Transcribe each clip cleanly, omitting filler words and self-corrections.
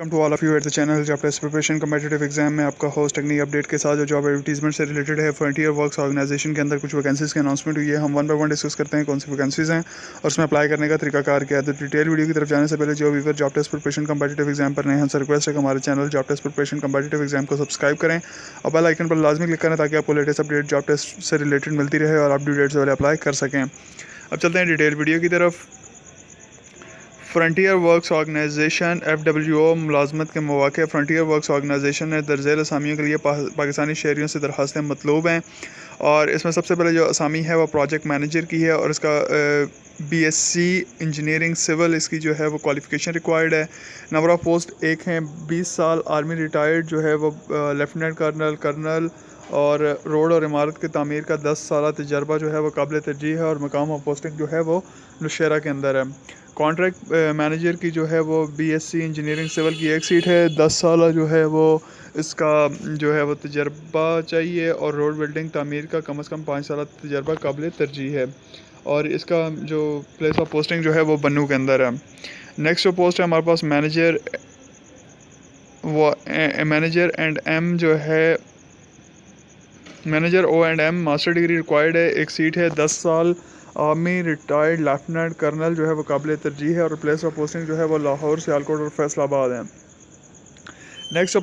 Welcome to all of you at the channel job test preparation competitive exam میں آپ کا host technique update کے ساتھ جو جاب ایڈورٹیزمنٹ سے ریلیٹڈ ہے. فرنٹیئر ورکس آرگنائزیشن کے اندر کچھ ویکینسیز کی اناؤنسمنٹ ہوئی ہے. ہم ون بائی ون ڈسکس کرتے ہیں کون سی ویکینسیز ہیں اور اس میں اپلائی کرنے کا طریقہ کار کیا ہے. تو ڈیٹیل ویڈیو کی طرف جانے سے پہلے جو viewer job test preparation competitive exam پر نئے ہیں سے ریکویسٹ ہے کہ ہمارے channel job test preparation competitive exam کو سبسکرائب کریں اور بیل آئکن پر لازمی کلک کریں تاکہ آپ کو لیٹسٹ اپڈیٹ جاب ٹیسٹ سے ریلیٹڈ ملتی رہے اور آپ ڈیو ڈیٹ سے پہلے اپلائی کر سکیں. اب چلتے ہیں ڈیٹیل ویڈیو کی طرف. فرنٹیئر ورکس آرگنائزیشن FWO ملازمت کے مواقع. فرنٹیئر ورکس آرگنائزیشن نے درج ذیل اسامیوں کے لیے پاکستانی شہریوں سے درخواستیں مطلوب ہیں اور اس میں سب سے پہلے جو اسامی ہے وہ پروجیکٹ مینیجر کی ہے اور اس کا BSc انجینئرنگ سول اس کی جو ہے وہ کوالیفیکیشن ریکوائرڈ ہے. نمبر آف پوسٹ ایک ہیں. 20 سال آرمی ریٹائرڈ جو ہے وہ لیفٹیننٹ کرنل اور روڈ اور عمارت کی تعمیر کا 10 سالہ تجربہ جو ہے وہ قابل ترجیح ہے اور مقام اور پوسٹنگ جو ہے وہ نوشہرہ کے اندر ہے. کانٹریکٹ مینیجر کی جو ہے وہ BSc انجینئرنگ سول کی ایک سیٹ ہے. 10 سالہ جو ہے وہ اس کا جو ہے وہ تجربہ چاہیے اور روڈ بلڈنگ تعمیر کا کم از کم 5 سالہ تجربہ قابل ترجیح ہے اور اس کا جو پلیس آف پوسٹنگ جو ہے وہ بنو کے اندر ہے. نیکسٹ جو پوسٹ ہے ہمارے پاس مینیجر اینڈ ایم جو ہے manager O&M master degree required ہے. ایک سیٹ ہے. 10 سال آرمی ریٹائرڈ لیفٹیننٹ کرنل جو ہے وہ قابل ترجیح ہے اور پلیس آف پوسٹنگ جو ہے وہ لاہور سیالکوٹ اور فیصل آباد ہے. نیکسٹ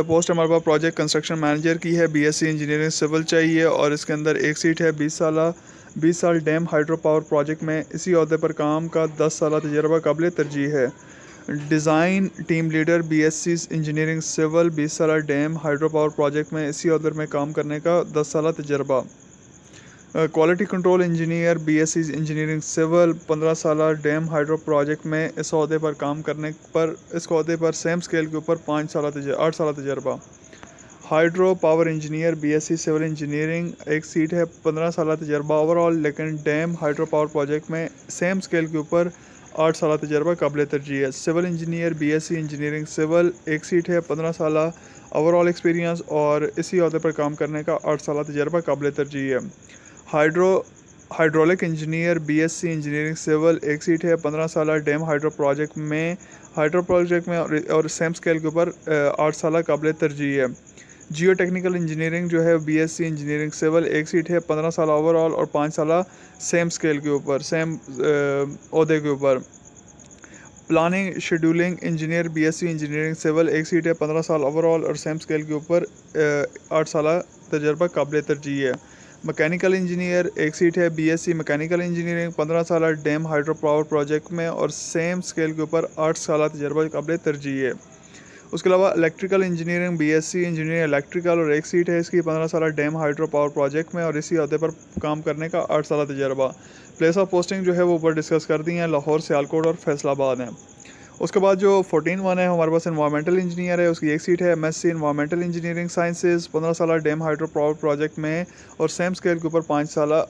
پوسٹ ہمارے پاس پروجیکٹ کنسٹرکشن مینیجر کی ہے. BSc انجینئرنگ سول چاہیے اور اس کے اندر ایک سیٹ ہے. 20 سال ڈیم ہائیڈرو پاور پروجیکٹ میں اسی عہدے پر کام کا 10 سالہ تجربہ قابل ترجیح ہے. Design team leader BSc engineering civil 20 سالہ ڈیم ہائیڈرو پاور پروجیکٹ میں اسی عہدے میں کام کرنے کا 10 سالہ تجربہ. Quality control engineer BSc engineering civil 15 سالہ ڈیم ہائیڈرو پروجیکٹ میں اس عہدے پر کام کرنے پر اس عہدے پر سیم اسکیل کے اوپر 8 سالہ تجربہ. Hydro power engineer BSc civil engineering ایک سیٹ ہے. 15 سالہ تجربہ اوور آل لیکن ڈیم ہائیڈرو پاور پروجیکٹ میں سیم اسکیل کے اوپر 8 سالہ تجربہ قابل ترجیح ہے. Civil engineer BSc engineering civil ایک سیٹ ہے. 15 سالہ اوور آل ایکسپیرینس اور اسی عہدے پر کام کرنے کا 8 سالہ تجربہ قابل ترجیح ہے. Hydraulic engineer BSc engineering civil ایک سیٹ ہے. 15 سالہ ڈیم ہائیڈرو پروجیکٹ میں اور سیم اسکیل کے اوپر 8 سالہ قابل ترجیح ہے. جیو ٹیکنیکل انجینئرنگ جو ہے BSc انجینئرنگ سول ایک سیٹ ہے. 15 سالہ اوور آل اور 5 سالہ سیم اسکیل کے اوپر سیم عہدے کے اوپر. Planning scheduling engineer BSc engineering civil ایک سیٹ ہے. 15 سال اوور آل اور سیم اسکیل کے اوپر 8 سالہ تجربہ قابل ترجیح ہے. مکینیکل انجینئر ایک سیٹ ہے. BSc مکینیکل انجینئرنگ 15 سالہ ڈیم ہائیڈرو پاور پروجیکٹ میں اور سیم اسکیل کے اوپر 8 سالہ تجربہ قابل ترجیح ہے. اس کے علاوہ electrical engineering BSc engineering electrical اور ایک سیٹ ہے اس کی. 15 سالہ ڈیم ہائیڈرو پاور پروجیکٹ میں اور اسی عہدے پر کام کرنے کا 8 سالہ تجربہ. پلیس آف پوسٹنگ جو ہے وہ اوپر ڈسکس کر دی ہیں. لاہور سیالکوٹ اور فیصل آباد ہیں. اس کے بعد جو 14(1) ہے ہمارے پاس انوائرمنٹل انجینئر ہے. اس کی ایک سیٹ ہے. MSc انوائرمنٹل انجینئرنگ سائنسز 15 سالہ ڈیم ہائیڈرو پاور پروجیکٹ میں اور سیم اسکیل کے اوپر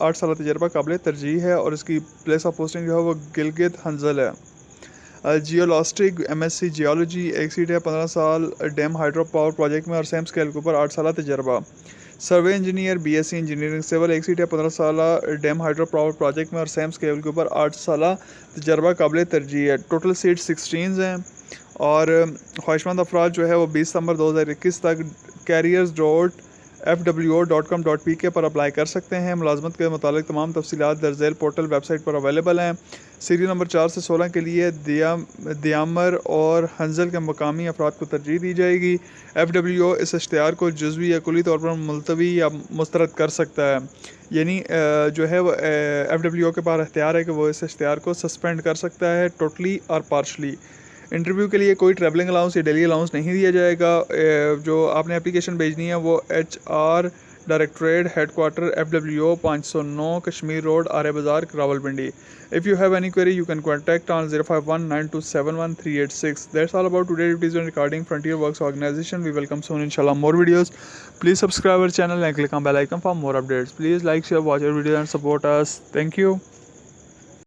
8 سالہ تجربہ قابل ترجیح ہے اور اس کی پلیس آف پوسٹنگ جو ہے وہ گلگت ہنزل ہے. جیولاسٹک MSc جیولوجی ایک سیٹ ہے. 15 سال ڈیم ہائیڈرو پاور پروجیکٹ میں اور سیم اسکیل کے اوپر 8 سالہ تجربہ. Survey engineer BSc engineering civil ایک سیٹ ہے. 15 سالہ ڈیم ہائیڈرو پاور پروجیکٹ میں اور سیم اسکیل کے اوپر 8 سالہ تجربہ قابل ترجیح ہے. ٹوٹل سیٹ 16 ہیں اور خواہشمند افراد جو ہے وہ 20 ستمبر 2021 تک careers.fwo.com.pk پر اپلائی کر سکتے ہیں. ملازمت کے متعلق تمام تفصیلات درج ذیل پورٹل ویب سائٹ پر اویلیبل ہیں. سیریل نمبر 4 سے 16 کے لیے دیامر اور ہنزل کے مقامی افراد کو ترجیح دی جائے گی. FWO اس اشتہار کو جزوی یا کلی طور پر ملتوی یا مسترد کر سکتا ہے. یعنی جو ہے وہ FWO کے پاس اختیار ہے کہ وہ اس اشتہار کو سسپینڈ کر سکتا ہے ٹوٹلی اور پارشلی. انٹرویو کے لیے کوئی ٹریولنگ الاؤنس یا ڈیلی الاؤنس نہیں دیا جائے گا. جو آپ نے اپلیکیشن بھیجنی ہے وہ HR directorate head quarter FWO 509 Kashmir road Aray Bazaar Rawalpindi. If you have any query, you can contact on 05192711386. That's all about today's videos regarding Frontier Works Organization. We welcome soon inshallah more videos. Please subscribe our channel and click on bell icon for more updates. Please like, share, watch our videos and support us. Thank you.